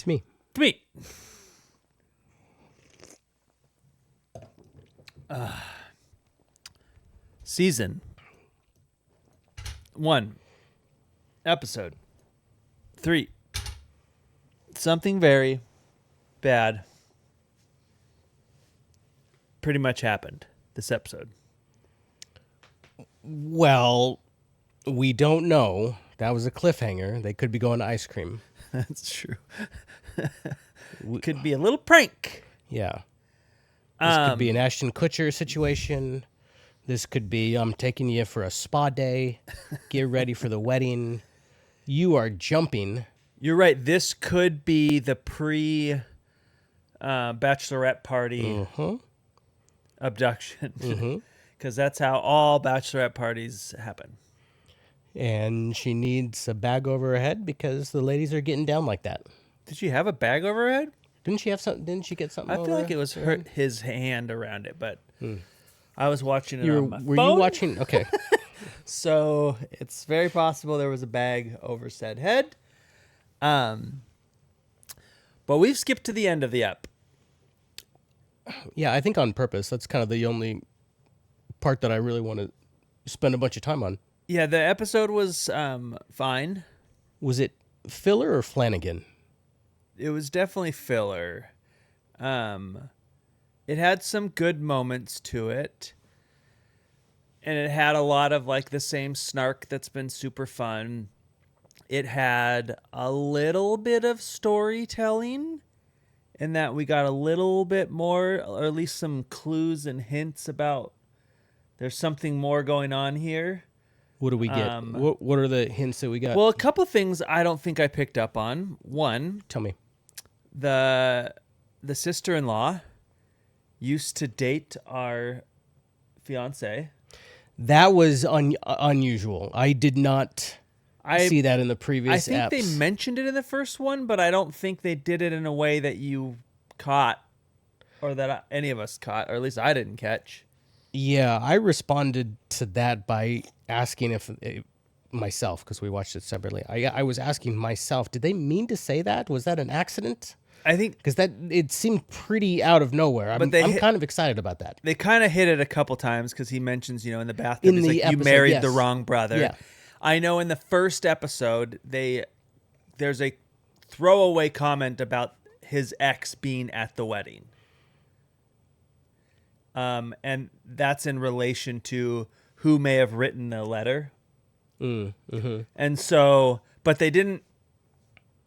To me. To me. Season 1, episode 3. Something very bad pretty much happened this episode. Well, we don't know. That was a cliffhanger. They could be going to ice cream. That's true. Could be a little prank. Yeah. This could be an Ashton Kutcher situation. This could be, I'm taking you for a spa day. Get ready for the wedding. You are jumping. You're right. This could be the bachelorette party abduction. Because that's how all bachelorette parties happen. And she needs a bag over her head because the ladies are getting down like that. Did she have a bag over her head? Didn't she have something? Didn't she get something? I feel like it was his hand around it, but I was watching it on my phone. Were you watching? Okay. So it's very possible there was a bag over said head. But we've skipped to the end of the ep. Yeah, I think on purpose. That's kind of the only part that I really want to spend a bunch of time on. Yeah, the episode was fine. Was it filler or Flanagan? It was definitely filler. It had some good moments to it. And it had a lot of like the same snark that's been super fun. It had a little bit of storytelling in that we got a little bit more, or at least some clues and hints about there's something more going on here. What do we get? What are the hints that we got? Well, a couple things I don't think I picked up on. One, tell me. The sister-in-law used to date our fiance. That was unusual. I did not see that in the previous I think apps. they mentioned it in the first one, but I don't think they did it in a way that you caught or that any of us caught, or at least I didn't catch. Yeah, I responded to that by asking myself, because we watched it separately. I was asking myself, did they mean to say that? Was that an accident? I think because it seemed pretty out of nowhere. I'm kind of excited about that. They kind of hit it a couple times because he mentions, in the bathtub, he's like, you married the wrong brother. Yeah. I know in the first episode, there's a throwaway comment about his ex being at the wedding. And that's in relation to who may have written the letter. And so, but they didn't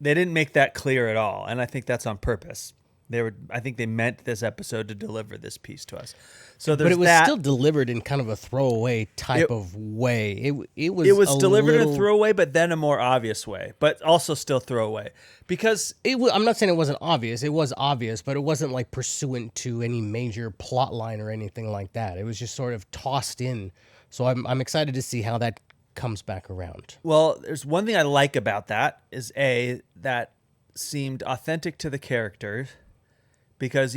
make that clear at all. And I think that's on purpose. I think they meant this episode to deliver this piece to us. So but it was still delivered in kind of a throwaway type of way. It was delivered in a throwaway, but then a more obvious way, but also still throwaway because I'm not saying it wasn't obvious. It was obvious, but it wasn't like pursuant to any major plot line or anything like that. It was just sort of tossed in. So I'm excited to see how that comes back around. Well, there's one thing I like about that is that seemed authentic to the characters because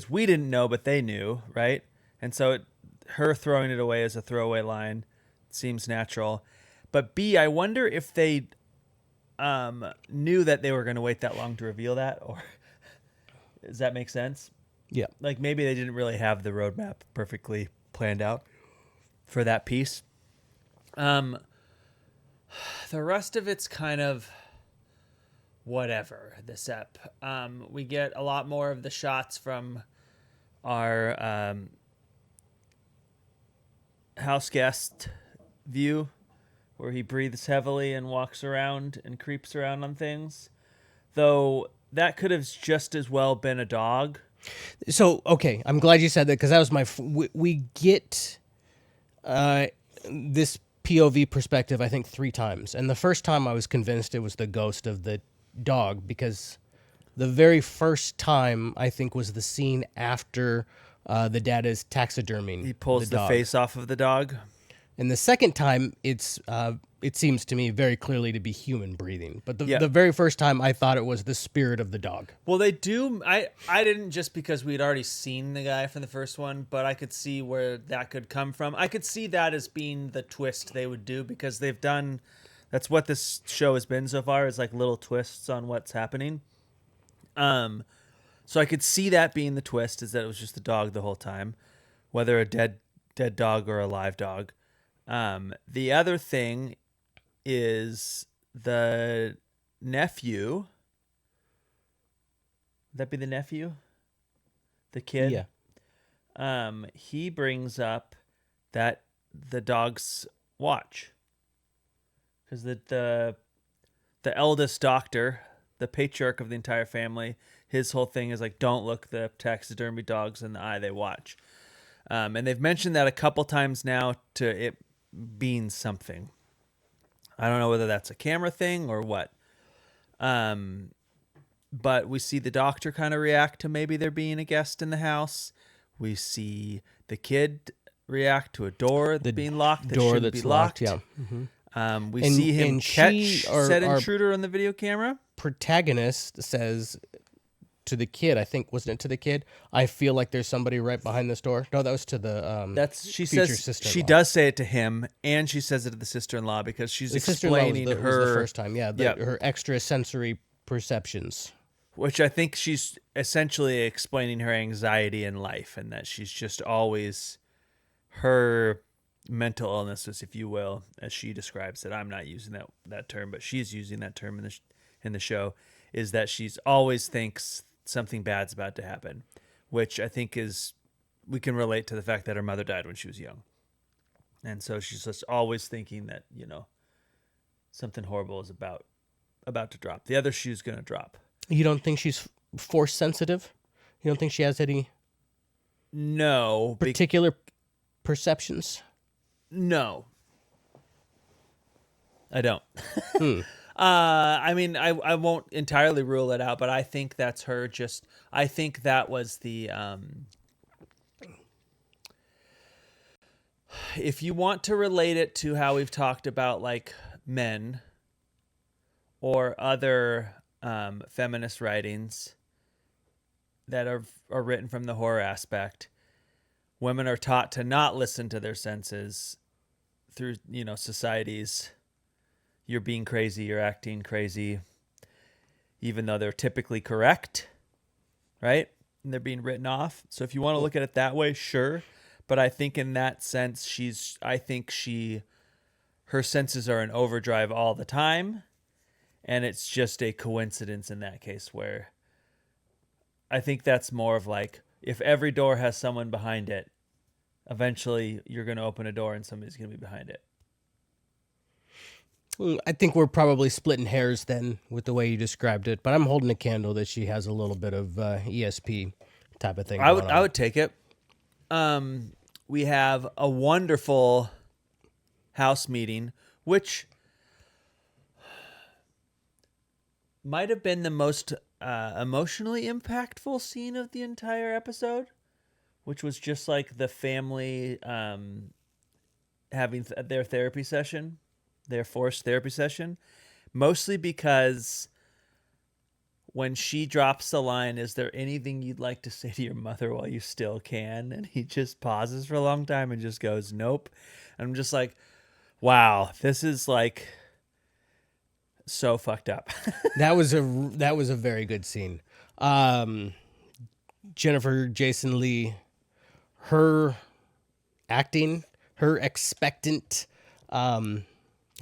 we didn't know, but they knew, right? And so her throwing it away as a throwaway line seems natural. But B, I wonder if they knew that they were going to wait that long to reveal that, or does that make sense? Yeah. Like maybe they didn't really have the roadmap perfectly planned out for that piece. The rest of it's kind of whatever, this ep. We get a lot more of the shots from our house guest view where he breathes heavily and walks around and creeps around on things. Though that could have just as well been a dog. So, okay, I'm glad you said that because that was we get this POV perspective, I think, 3 times. And the first time I was convinced it was the ghost of the dog because the very first time, I think, was the scene after the dad is taxiderming. He pulls the face off of the dog. And the second time, it seems to me very clearly to be human breathing. But the very first time, I thought it was the spirit of the dog. Well, they do. I didn't just because we'd already seen the guy from the first one, but I could see where that could come from. I could see that as being the twist they would do because they've done. That's what this show has been so far is like little twists on what's happening. So I could see that being the twist, is that it was just the dog the whole time, whether a dead dog or a live dog. The other thing is the nephew. Would that be the nephew? The kid? Yeah. He brings up that the dogs watch. Because the eldest doctor, the patriarch of the entire family, his whole thing is like, don't look the taxidermy dogs in the eye, they watch. And they've mentioned that a couple times now to it being something. I don't know whether that's a camera thing or what. But we see the doctor kind of react to maybe there being a guest in the house. We see the kid react to a door being locked that Door shouldn't that's be locked. Yeah. Mm-hmm. We see him catch said our intruder on the video camera. protagonist says to the kid, I think, wasn't it to the kid? I feel like there's somebody right behind this door. No, that was to the She future says sister-in-law. she does say it to him, and she says it to the sister-in-law because she's The sister-in-law explaining was her the first time. Yeah, her extra sensory perceptions. which I think she's essentially explaining her anxiety in life, and that she's just always her mental illnesses, if you will, as she describes it. I'm not using that term, but she's using that term in the show, is that she's always thinks something bad's about to happen, which I think we can relate to the fact that her mother died when she was young. And so she's just always thinking that, something horrible is about to drop. The other shoe's going to drop. You don't think she's force sensitive? You don't think she has any particular perceptions? No. I don't. I mean, I won't entirely rule it out, but I think that's her I think that was the, if you want to relate it to how we've talked about like men or other feminist writings that are written from the horror aspect, women are taught to not listen to their senses through, societies. You're being crazy, you're acting crazy, even though they're typically correct, right? And they're being written off. So if you want to look at it that way, sure. But I think in that sense, her senses are in overdrive all the time. And it's just a coincidence in that case where I think that's more of like, if every door has someone behind it, eventually you're going to open a door and somebody's going to be behind it. I think we're probably splitting hairs then with the way you described it, but I'm holding a candle that she has a little bit of ESP type of thing. I would take it. We have a wonderful house meeting, which might have been the most emotionally impactful scene of the entire episode, which was just like the family having their therapy session, their forced therapy session, mostly because when she drops the line, "Is there anything you'd like to say to your mother while you still can?" And he just pauses for a long time and just goes, "Nope." And I'm just like, wow, this is like so fucked up. That was a very good scene. Jennifer Jason Leigh, her acting, her expectant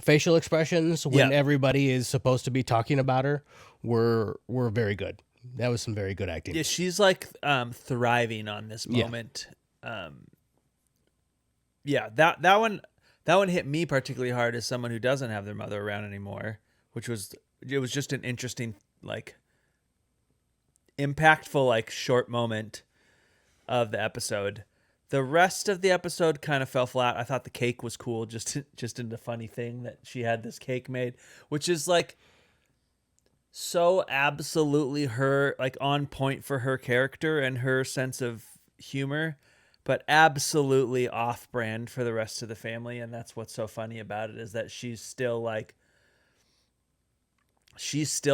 facial expressions when everybody is supposed to be talking about her were very good. That was some very good acting. Yeah, she's like thriving on this moment. That one hit me particularly hard as someone who doesn't have their mother around anymore, it was just an interesting, like, impactful, like, short moment of the episode. The rest of the episode kind of fell flat. I thought the cake was cool, just in the funny thing that she had this cake made, which is like so absolutely her, like, on point for her character and her sense of humor, but absolutely off-brand for the rest of the family. And that's what's so funny about it, is that she's still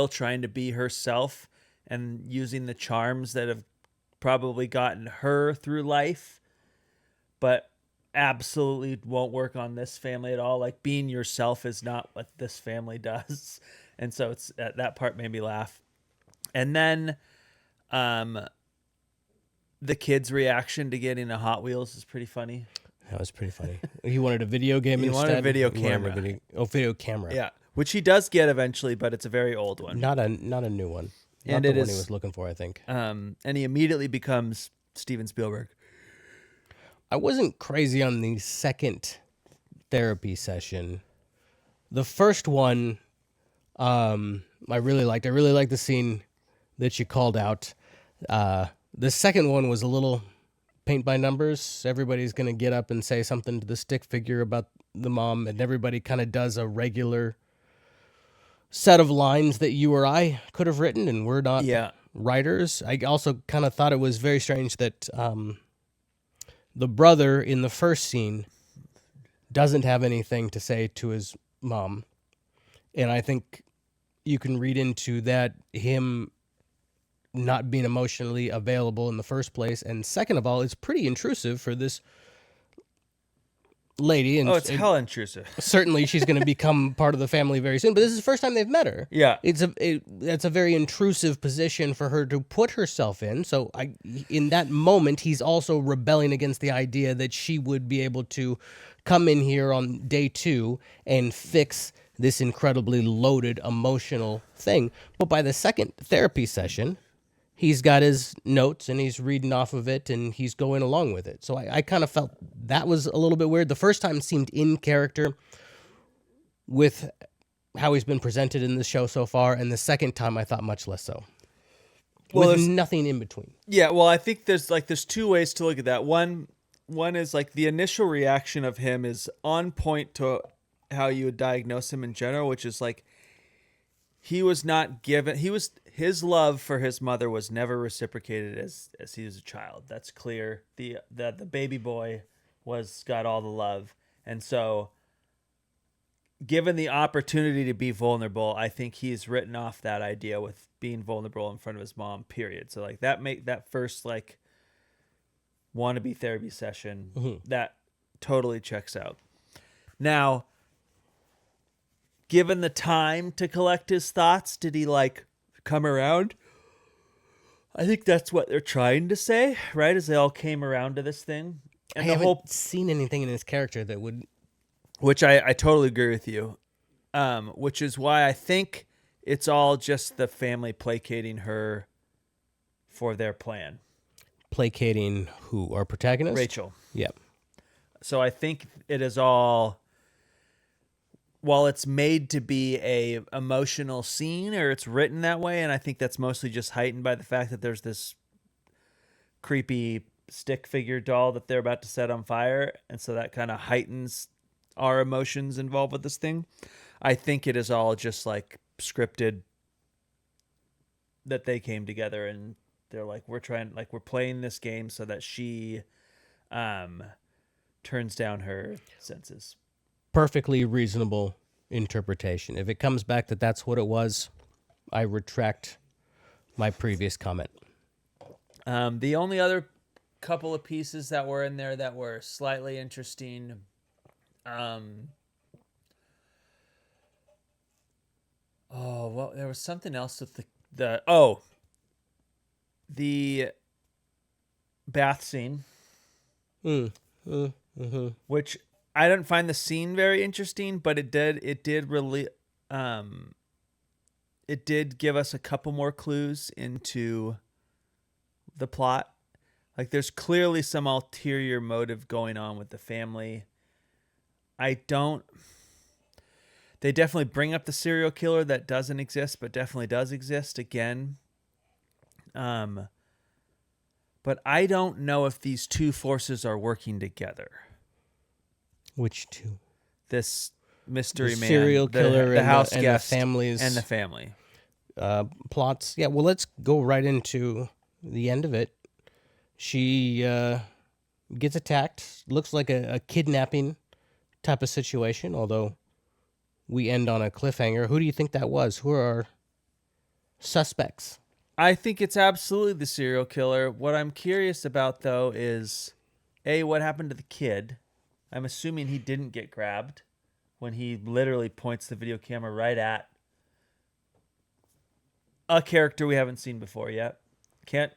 trying to be herself and using the charms that have probably gotten her through life, but absolutely won't work on this family at all. Like, being yourself is not what this family does. And so that part made me laugh. And then the kid's reaction to getting a Hot Wheels is pretty funny. That was pretty funny. He wanted a video game He instead. wanted a video He wanted camera. video camera. Yeah, which he does get eventually, but it's a very old one. Not a new one. Not And the it one is- he was looking for, I think. And he immediately becomes Steven Spielberg. I wasn't crazy on the second therapy session. The first one, I really liked. I really liked the scene that you called out. The second one was a little paint by numbers. Everybody's going to get up and say something to the stick figure about the mom, and everybody kind of does a regular set of lines that you or I could have written, and we're not Yeah. writers. I also kind of thought it was very strange that the brother in the first scene doesn't have anything to say to his mom. And I think you can read into that him not being emotionally available in the first place. And second of all, it's pretty intrusive for this lady. And, Oh, it's and hell intrusive. certainly she's going to become part of the family very soon. But this is the first time they've met her. Yeah. That's a very intrusive position for her to put herself in. So in that moment, he's also rebelling against the idea that she would be able to come in here on day 2 and fix this incredibly loaded emotional thing. But by the second therapy session, he's got his notes and he's reading off of it and he's going along with it. So I kind of felt that was a little bit weird. The first time seemed in character with how he's been presented in the show so far, and the second time I thought much less so. Well, With there's- nothing in between. Yeah, well, I think there's two ways to look at that. One is like the initial reaction of him is on point to how you would diagnose him in general, which is like he was not given his love for his mother was never reciprocated as he was a child. That's clear. The baby boy got all the love. And so given the opportunity to be vulnerable, I think he's written off that idea with being vulnerable in front of his mom, period. So like that first like wannabe therapy session, that totally checks out. Now, given the time to collect his thoughts, did he like come around? I think that's what they're trying to say, right? As they all came around to this thing. I And the haven't whole, seen anything in his character that would... which I totally agree with you. Which is why I think it's all just the family placating her for their plan. Placating who? Our protagonist? Rachel. Yep. So I think it is all, while it's made to be a emotional scene, or it's written that way, and I think that's mostly just heightened by the fact that there's this creepy stick figure doll that they're about to set on fire, and so that kind of heightens our emotions involved with this thing. I think it is all just like scripted, that they came together and they're like, we're playing this game so that she turns down her senses. Perfectly reasonable interpretation. If it comes back that that's what it was, I retract my previous comment. The only other couple of pieces that were in there that were slightly interesting, there was something else with the bath scene, which I didn't find the scene very interesting, but it did really, it did give us a couple more clues into the plot. Like there's clearly some ulterior motive going on with the family. They definitely bring up the serial killer that doesn't exist, but definitely does exist again. But I don't know if these two forces are working together. Which two? This mystery The man, serial killer, the and house and guest, the families, and the family. plots. Yeah, well, let's go right into the end of it. She gets attacked. Looks like a kidnapping type of situation, although we end on a cliffhanger. Who do you think that was? Who are our suspects? I think it's absolutely the serial killer. What I'm curious about, though, is what happened to the kid? I'm assuming he didn't get grabbed when he literally points the video camera right at a character we haven't seen before yet. Can't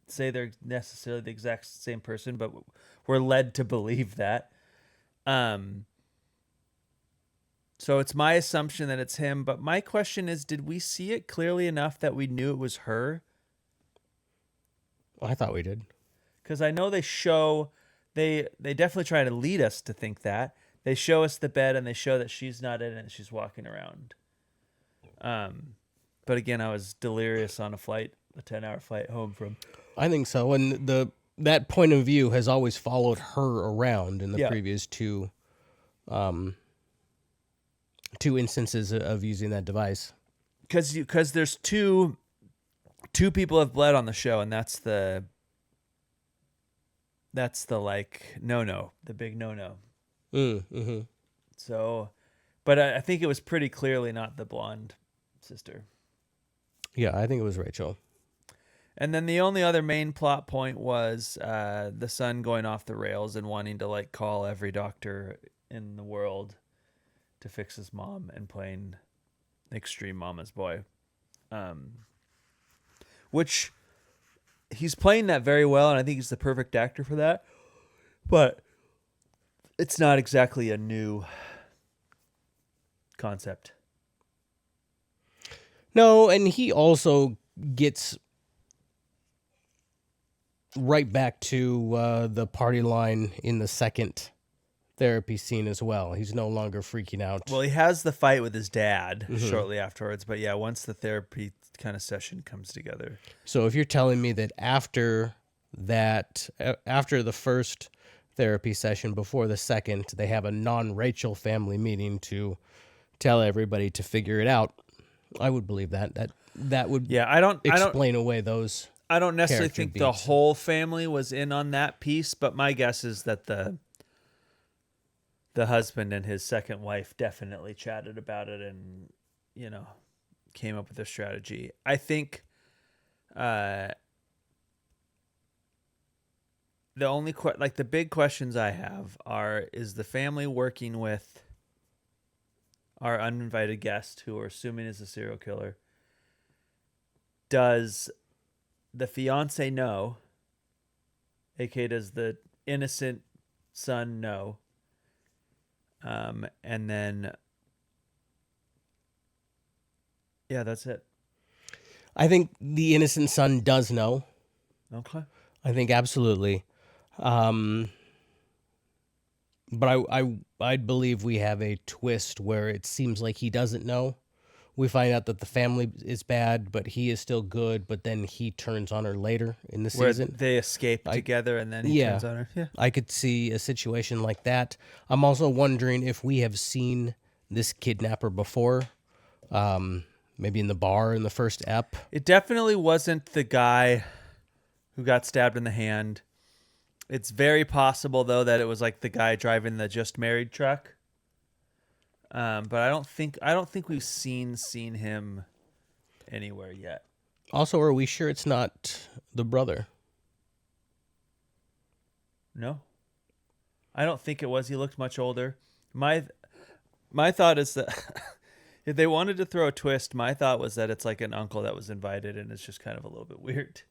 say they're necessarily the exact same person, but we're led to believe that. So it's my assumption that it's him, but my question is, did we see it clearly enough that we knew it was her? Well, I thought we did. Because I know they definitely try to lead us to think that. They show us the bed and they show that she's not in it and she's walking around. But again, I was delirious on a 10-hour flight home from. I think so. And that point of view has always followed her around in the previous two instances of using that device. Because there's two people have bled on the show, and that's the like the big no. Mm-hmm. So, but I think it was pretty clearly not the blonde sister. Yeah, I think it was Rachel. And then the only other main plot point was the son going off the rails and wanting to like call every doctor in the world to fix his mom and playing extreme mama's boy. Which he's playing that very well, and I think he's the perfect actor for that. But it's not exactly a new concept. No, and he also gets right back to the party line in the second therapy scene as well. He's no longer freaking out. Well, he has the fight with his dad shortly afterwards, but yeah, once the therapy kind of session comes together. So if you're telling me that after the first therapy session, before the second, they have a non-Rachel family meeting to tell everybody to figure it out, I would believe that. That would explain away those. I don't necessarily think the beats. whole family was in on that piece, but my guess is that the husband and his second wife definitely chatted about it and, came up with a strategy. I think the only the big questions I have are, is the family working with our uninvited guest, who we're assuming is a serial killer? Does the fiance know? aka does the innocent son know? And then, yeah, that's it. I think the innocent son does know. Okay. I think absolutely. But I'd believe we have a twist where it seems like he doesn't know. We find out that the family is bad, but he is still good, but then he turns on her later in the season. Where they escape together and then he turns on her. Yeah. I could see a situation like that. I'm also wondering if we have seen this kidnapper before. Maybe in the bar in the first ep. It definitely wasn't the guy who got stabbed in the hand. It's very possible, though, that it was like the guy driving the just married truck. But I don't think we've seen him anywhere yet. Also, are we sure it's not the brother? No, I don't think it was. He looked much older. My thought is that if they wanted to throw a twist, my thought was that it's like an uncle that was invited, and it's just kind of a little bit weird.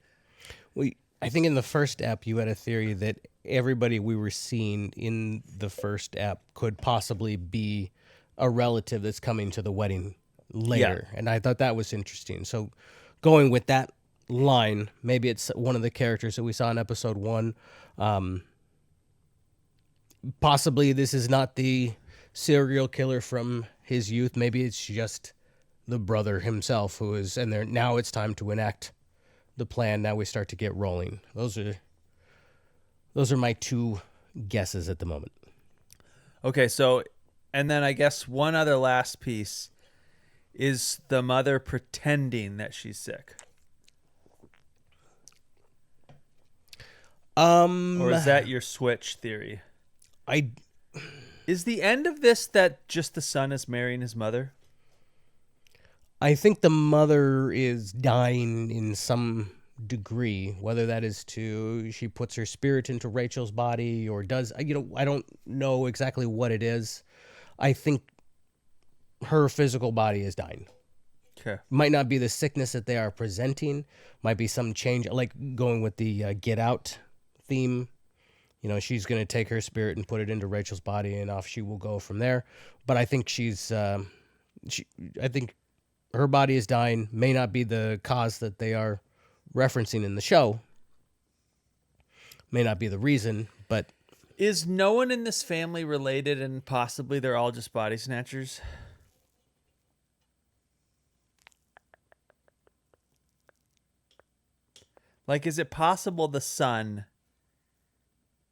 I think in the first ep, you had a theory that everybody we were seeing in the first ep could possibly be a relative that's coming to the wedding later. Yeah. And I thought that was interesting. So going with that line, maybe it's one of the characters that we saw in episode 1. Possibly this is not the serial killer from his youth. Maybe it's just the brother himself who is in there. Now it's time to enact the plan. Now we start to get rolling. Those are my two guesses at the moment. Okay, so, and then I guess one other last piece is the mother pretending that she's sick. Or is that your switch theory? Is the end of this that just the son is marrying his mother? I think the mother is dying in some degree, whether that is she puts her spirit into Rachel's body or does, I don't know exactly what it is. I think her physical body is dying. Okay. Might not be the sickness that they are presenting. Might be some change, like going with the Get Out theme. You know, she's going to take her spirit and put it into Rachel's body, and off she will go from there. But I think I think her body is dying. May not be the cause that they are referencing in the show. May not be the reason, but Is no one in this family related, and possibly they're all just body snatchers? Like, is it possible the son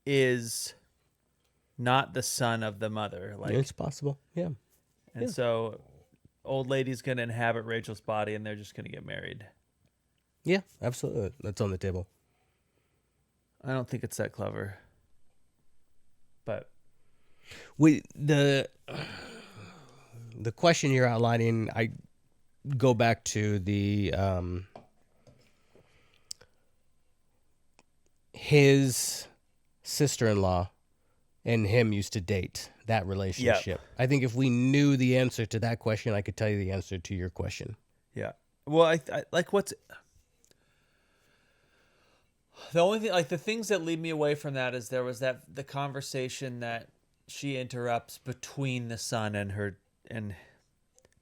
is not the son of the mother? Like, it's possible. Yeah. and so old lady's gonna inhabit Rachel's body, and they're just gonna get married. Yeah, absolutely. That's on the table. I don't think it's that clever, but The question you're outlining, I go back to the his sister-in-law and him used to date, that relationship. I think if we knew the answer to that question, I could tell you the answer to your question. yeah. Well, I like what's the only thing, like the things that lead me away from that is there was the conversation that she interrupts between the son and her, and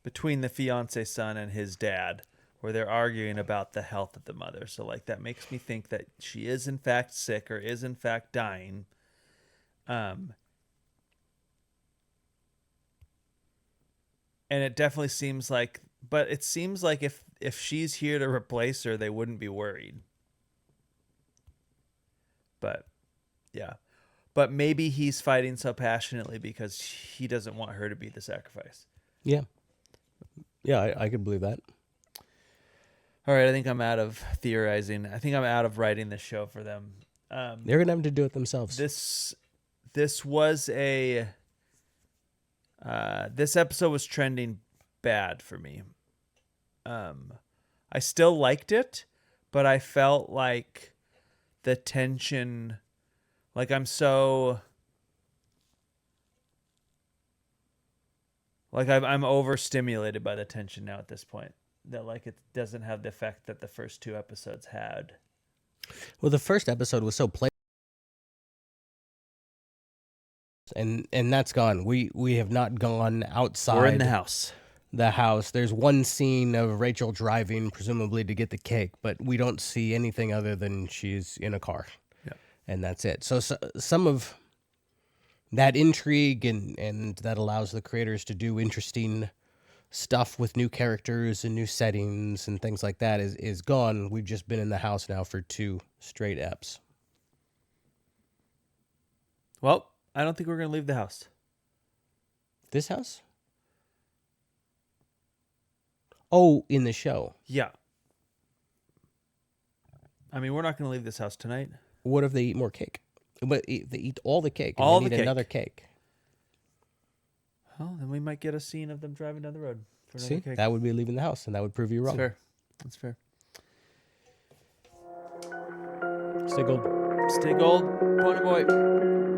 between the fiance son and his dad, where they're arguing about the health of the mother. So like that makes me think that she is in fact sick or is in fact dying. And it definitely seems like, but it seems like if she's here to replace her, they wouldn't be worried. But yeah, but maybe he's fighting so passionately because he doesn't want her to be the sacrifice. Yeah. Yeah, I could believe that. All right, I think I'm out of theorizing. I think I'm out of writing this show for them. They're gonna have to do it themselves. This was a this episode was trending bad for me. I still liked it, but I felt like the tension, like I'm overstimulated by the tension now at this point, that like it doesn't have the effect that the first two episodes had. Well, the first episode was so and that's gone. We have not gone outside. We're in the house. The house. There's one scene of Rachel driving, presumably to get the cake, but we don't see anything other than she's in a car. Yeah. And that's it. So some of that intrigue and that allows the creators to do interesting stuff with new characters and new settings and things like that is gone. We've just been in the house now for 2 straight eps. Well, I don't think we're going to leave the house. This house? Oh, in the show. Yeah. I mean, we're not going to leave this house tonight. What if they eat more cake? But they eat all the cake. And All they the need cake. another cake. Oh, then we might get a scene of them driving down the road for another See, cake. that would be leaving the house, and that would prove you wrong. That's fair. Stay gold. Stay gold, pony boy.